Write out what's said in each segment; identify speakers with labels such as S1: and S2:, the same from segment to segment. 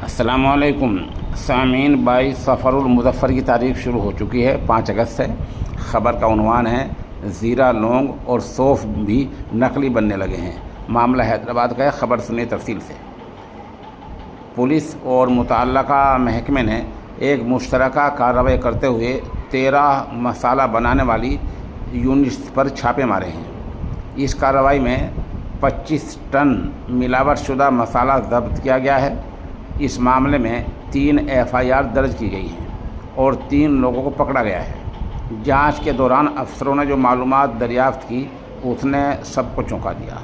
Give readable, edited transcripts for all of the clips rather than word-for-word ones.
S1: السلام علیکم سامعین، 22 صفر المظفر کی تاریخ شروع ہو چکی ہے، 5 اگست سے۔ خبر کا عنوان ہے زیرہ، لونگ اور سونف بھی نقلی بننے لگے ہیں۔ معاملہ حیدرآباد کا ہے، خبر سنیے تفصیل سے۔ پولیس اور متعلقہ محکمے نے ایک مشترکہ کارروائی کرتے ہوئے 13 مسالہ بنانے والی یونٹس پر چھاپے مارے ہیں۔ اس کارروائی میں 25 ٹن ملاوٹ شدہ مسالہ ضبط کیا گیا ہے۔ اس معاملے میں 3 FIR درج کی گئی ہیں اور 3 لوگوں کو پکڑا گیا ہے۔ جانچ کے دوران افسروں نے جو معلومات دریافت کی اس نے سب کو چونکا دیا۔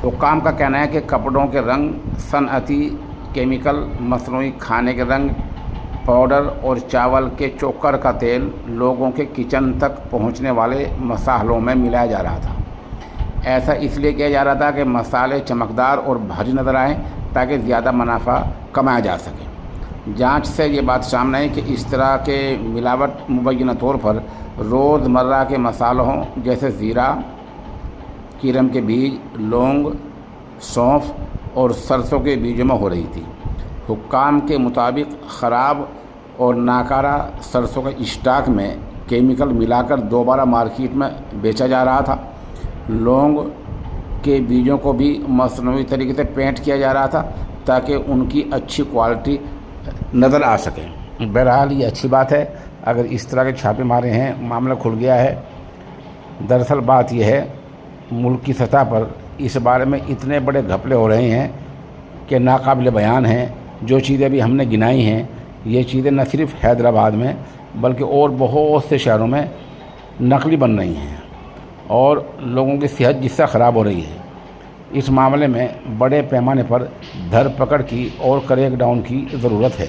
S1: حکام کا کہنا ہے کہ کپڑوں کے رنگ، صنعتی کیمیکل، مصنوعی کھانے کے رنگ، پاؤڈر اور چاول کے چوکر کا تیل لوگوں کے کچن تک پہنچنے والے مصالحوں میں ملایا جا رہا تھا۔ ایسا اس لیے کیا جا رہا تھا کہ مصالحے چمکدار اور بھاری نظر آئیں تاکہ زیادہ منافع کمایا جا سکے۔ جانچ سے یہ بات سامنے آئی کہ اس طرح کے ملاوٹ مبینہ طور پر روزمرہ کے مصالحوں جیسے زیرہ، کرم کے بیج، لونگ، سونف اور سرسوں کے بیجوں میں ہو رہی تھی۔ حکام کے مطابق خراب اور ناکارہ سرسوں کے اسٹاک میں کیمیکل ملا کر دوبارہ مارکیٹ میں بیچا جا رہا تھا۔ لونگ کے بیجوں کو بھی مصنوعی طریقے سے پینٹ کیا جا رہا تھا تاکہ ان کی اچھی کوالٹی نظر آ سکے۔ بہرحال یہ اچھی بات ہے، اگر اس طرح کے چھاپے مارے ہیں، معاملہ کھل گیا ہے۔ دراصل بات یہ ہے، ملک کی سطح پر اس بارے میں اتنے بڑے گھپلے ہو رہے ہیں کہ ناقابل بیان ہیں۔ جو چیزیں بھی ہم نے گنائی ہیں، یہ چیزیں نہ صرف حیدرآباد میں بلکہ اور بہت سے شہروں میں نقلی بن رہی ہیں اور لوگوں کی صحت جس سے خراب ہو رہی ہے۔ اس معاملے میں بڑے پیمانے پر دھر پکڑ کی اور کریک ڈاؤن کی ضرورت ہے۔